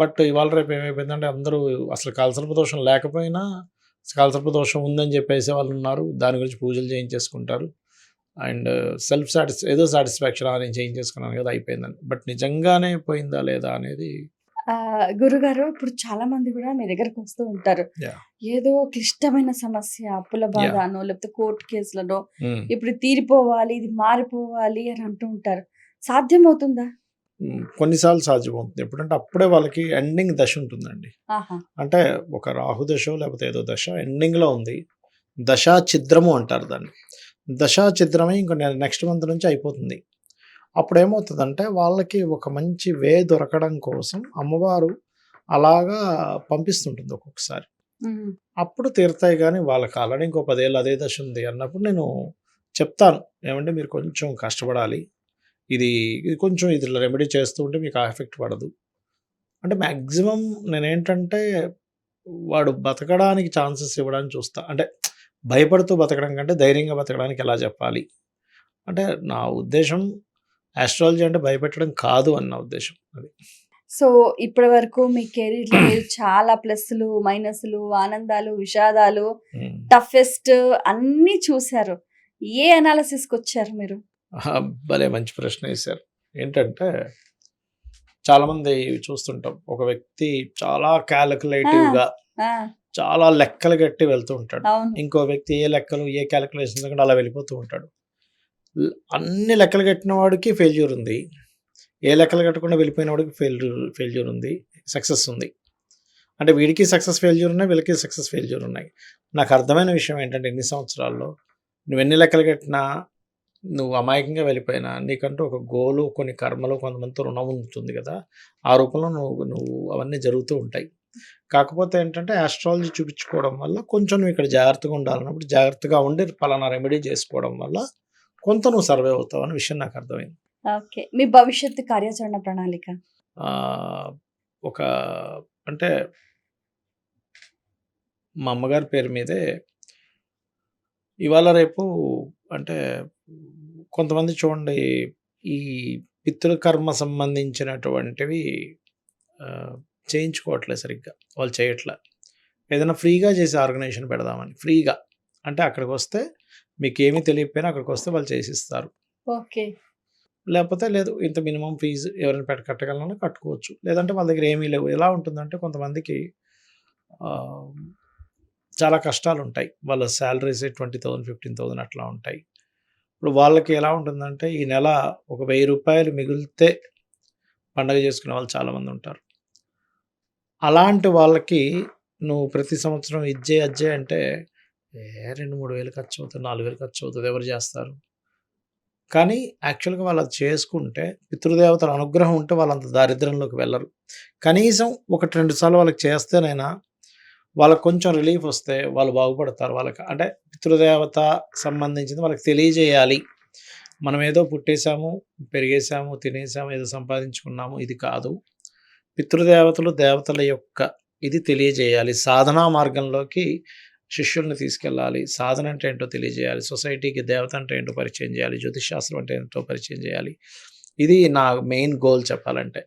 బట్ ఇవాళ రేపు ఏమైపోయిందంటే అందరూ అసలు కాలసర్ప దోషం లేకపోయినా కాలసర్ప దోషం ఉందని చెప్పేసి వాళ్ళు ఉన్నారు, దాని గురించి పూజలు చేయించేసుకుంటారు. అండ్ ఏదో సాటిస్ఫాక్షన్ నేను చేయించేసుకున్నాను కదా అయిపోయిందని. బట్ నిజంగానే పోయిందా లేదా అనేది. గురుగారు, ఇప్పుడు చాలా మంది కూడా మీ దగ్గరకు వస్తూ ఉంటారు, ఏదో క్లిష్టమైన సమస్య, అప్పుల బాధ అనో లేకపోతే కోర్టు కేసులనో ఇప్పుడు తీరిపోవాలి, ఇది మారిపోవాలి అని అంటూ ఉంటారు. సాధ్యమవుతుందా? కొన్నిసార్లు సాధ్యమవుతుంది. ఎప్పుడంటే అప్పుడే వాళ్ళకి ఎండింగ్ దశ ఉంటుందండి. ఆహా! అంటే ఒక రాహు దశో లేకపోతే ఏదో దశ ఎండింగ్‌లో ఉంది. దశా ఛిద్రము అంటారు దాన్ని. దశా ఛిద్రమై ఇంక నెక్స్ట్ మంత్ నుంచి అయిపోతుంది. అప్పుడేమవుతదంటే వాళ్ళకి ఒక మంచి వే దొరకడం కోసం అమ్మవారు అలాగా పంపిస్తుంటుంది ఒక్కొక్కసారి. హ్మ్. అప్పుడు తీరుతాయి గానీ వాళ్ళకి ఆల్రెడీ ఇంకో 10 ఏళ్ళు అదే దశ ఉంది అన్నప్పుడు నేను చెప్తాను. ఏమంటే మీరు కొంచెం కష్టపడాలి. ఇది ఇది కొంచెం ఇది రెమెడీ చేస్తూ ఉంటే మీకు ఆ ఎఫెక్ట్ పడదు. అంటే మాక్సిమం నేనేంటంటే వాడు బతకడానికి ఛాన్సెస్ ఇవ్వడానికి చూస్తా. అంటే భయపడుతూ బతకడం కంటే ధైర్యంగా బతకడానికి ఎలా చెప్పాలి? అంటే నా ఉద్దేశ్యం ఆస్ట్రాలజీ అంటే భయపెట్టడం కాదు అని నా ఉద్దేశ్యం. అది. సో, ఇప్పటి వరకు మీ కెరీర్‌లో మీరు చాలా ప్లస్‌లు, మైనస్‌లు, ఆనందాలు, విషాదాలు, హ్మ్. టఫెస్ట్ అన్నీ చూసారు. ఏ అనాలిసిస్‌కొచ్చారు మీరు? ఆహా! భలే మంచి ప్రశ్న ఏశారు. ఏంటంటే చాలామంది చూస్తుంటాం. ఒక వ్యక్తి చాలా ఆ! కాలిక్యులేటివ్‌గా ఆ! చాలా లెక్కలు గట్టి వెళ్తూ ఉంటాడు. అవును. ఇంకో వ్యక్తి ఏ లెక్కలు, ఏ కాలిక్యులేషన్స్ లేకుండా అలా వెళ్ళిపోతూ ఉంటాడు. అన్ని లెక్కలు కట్టిన వాడికి ఫెయిల్యూర్ ఉంది. ఏ లెక్కలు కట్టకుండా వెళ్ళిపోయిన వాడికి ఫెయిల్యూర్ ఉంది. సక్సెస్ ఉంది. అంటే వీడికి సక్సెస్, ఫెయిల్యూర్ ఉన్నాయి. వీళ్ళకి సక్సెస్, ఫెయిల్యూర్ ఉన్నాయి. నాకు అర్థమైన విషయం ఏంటంటే ఇన్ని సంవత్సరాల్లో నువ్వెన్ని లెక్కలు కట్టినా, నువ్వు అమాయకంగా వెళ్ళిపోయినా నీకంటూ ఒక గోలు, కొన్ని కర్మలు, కొంతమందితో రుణం ఉంటుంది కదా! ఆ రూపంలో నువ్వు నువ్వు అవన్నీ జరుగుతూ ఉంటాయి. కాకపోతే ఏంటంటే ఆస్ట్రాలజీ చూపించుకోవడం వల్ల కొంచెం నువ్వు ఇక్కడ జాగ్రత్తగా ఉండాలన్నప్పుడు జాగ్రత్తగా ఉండి పలానా రెమెడీ చేసుకోవడం వల్ల కొంత నువ్వు సర్వైవ్ అవుతావు అనే విషయం నాకు అర్థమైంది. ఓకే. మీ భవిష్యత్తు కార్యాచరణ ప్రణాళిక? ఆహ్, ఒక అంటే మా అమ్మగారి పేరు మీదే ఇవాళ రేపు అంటే కొంతమంది చూడండి ఈ పితృకర్మ సంబంధించినటువంటివి ఆహ్, చేయించుకోవట్లేదు సరిగ్గా. వాళ్ళు చేయట్లా. ఏదైనా ఫ్రీగా చేసే ఆర్గనైజేషన్ పెడదామని. ఫ్రీగా. అంటే అక్కడికొస్తే మీకేమీ తెలియకపోయినా అక్కడికొస్తే వాళ్ళు చేసిస్తారు. ఓకే. లేపోతే లేదు ఇంత మినిమమ్ ఫీజు ఎవరైనా కట్టగలనన్నా కట్టుకోవచ్చు. లేదంటే వాళ్ళ దగ్గర ఏమీ లేవు. ఎలా ఉంటుందంటే కొంతమందికి ఆహ్, చాలా కష్టాలుంటాయి. వాళ్ళ సాలరీసే 20,000, 15,000 అట్లా ఉంటాయి. ఇప్పుడు వాళ్ళకి ఎలా ఉంటుందంటే ఈ నెల ఒక రూ. 1000 మిగిలితే పండగ చేసుకునే వాళ్ళు చాలామందుంటారు. అలాంటి వాళ్ళకి నువ్వు ప్రతి సంవత్సరం ఇది జెయి, అది జెయి అంటే 2, 3 వేలు ఖర్చవుతది, 4,000 ఖర్చవుతది. ఎవరు జేస్తారు? కానీ యాక్చువల్‌గా వాళ్ళు అది చేసుకుంటే పితృదేవతల అనుగ్రహం ఉంటే వాళ్ళంత దారిద్ర్యంలోకి వెళ్లరు. కనీసం 1, 2 సార్లు వాళ్ళకి చేస్తేనైనా వాళ్ళకి కొంచెం రిలీఫ్ వస్తే వాళ్ళు బాగుపడతారు. వాళ్ళకి అంటే పితృదేవత సంబంధించింది వాళ్ళకి తెలియజేయాలి. మనం ఏదో పుట్టేసాము, పెరిగేసాము, తినేసాము, ఏదో సంపాదించుకున్నాము ఇది కాదు. పితృదేవతలు, దేవతల యొక్క ఇది తెలియజేయాలి. సాధనా మార్గంలోకి శిష్యుల్ని తీసుకెళ్ళాలి. సాధన అంటే ఏంటో తెలియజేయాలి. సొసైటీకి దేవత అంటే ఏంటో పరిచయం చేయాలి. జ్యోతిష్ శాస్త్రం అంటే ఏంటో పరిచయం చేయాలి. ఇది నా మెయిన్ గోల్ చెప్పాలంటే.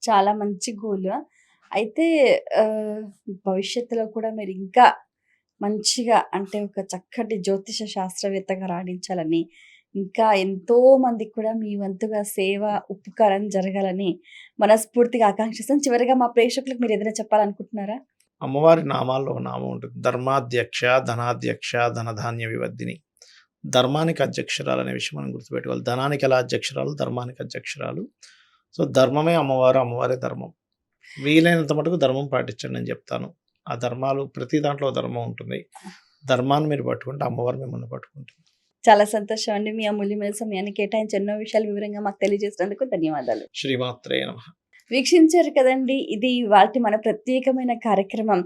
చాలా మంచి గోల్. అయితే ఆహ్, భవిష్యత్తులో కూడా మీరింకా మంచిగా అంటే ఒక చక్కటి జ్యోతిష శాస్త్రవేత్తగా రాణించాలని, ఇంకా ఎంతో మందికి కూడా మీ వంతుగా సేవ, ఉపకారం జరగాలని మనస్ఫూర్తిగా ఆకాంక్షిస్తాను. చివరిగా మా ప్రేక్షకులకు మీరేదైనా చెప్పాలనుకుంటున్నారా? అమ్మవారి నామాల్లో ఒక నామం ఉంటుంది. ధర్మాధ్యక్ష, ధనాధ్యక్ష, ధనధాన్య వివర్ధిని. ధర్మానికి అధ్యక్షురాలు అనే విషయం మనం గుర్తుపెట్టుకోవాలి. ధనానికి ఎలా అధ్యక్షురాలు, ధర్మానికి అధ్యక్షురాలు. సో, ధర్మమే అమ్మవారు, అమ్మవారే ధర్మం. వీలైనంత మటుకు ధర్మం పాటించండి అని చెప్తాను. ఆ ధర్మాలు ప్రతి దాంట్లో ధర్మం ఉంటుంది. ధర్మాన్ని మీరు పట్టుకుంటే అమ్మవారు మిమ్మల్ని పట్టుకుంటుంది. చాలా సంతోషం అండి. మీ అమూల్యమైన సమయాన్ని కేటాయించి ఎన్నో విషయాలు వివరంగా మాకు తెలియజేసినందుకు ధన్యవాదాలు. శ్రీమాత్రే నమః. వీక్షించారు కదండీ! ఇది ఇవాల్టి మన ప్రత్యేకమైన కార్యక్రమం.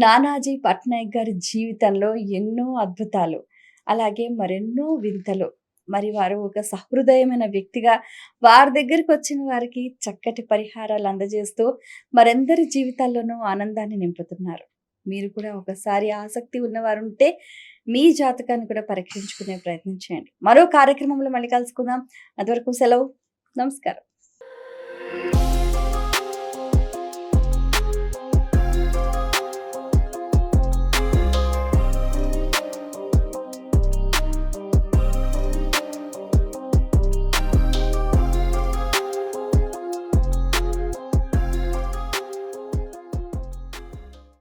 నానాజీ పట్నాయక్ గారి జీవితంలో ఎన్నో అద్భుతాలు, అలాగే మరెన్నో వింతలు. మరి వారు ఒక సహృదయమైన వ్యక్తిగా వారి దగ్గరకొచ్చిన వారికి చక్కటి పరిహారాలు అందజేస్తూ మరందరి జీవితాల్లోనూ ఆనందాన్ని నింపుతున్నారు. మీరు కూడా ఒకసారి ఆసక్తి ఉన్నవారుంటే మీ జాతకాన్ని కూడా పరీక్షించుకునే ప్రయత్నం చేయండి. మరో కార్యక్రమంలో మళ్ళీ కలుసుకుందాం. అంతవరకు సెలవు. నమస్కారం.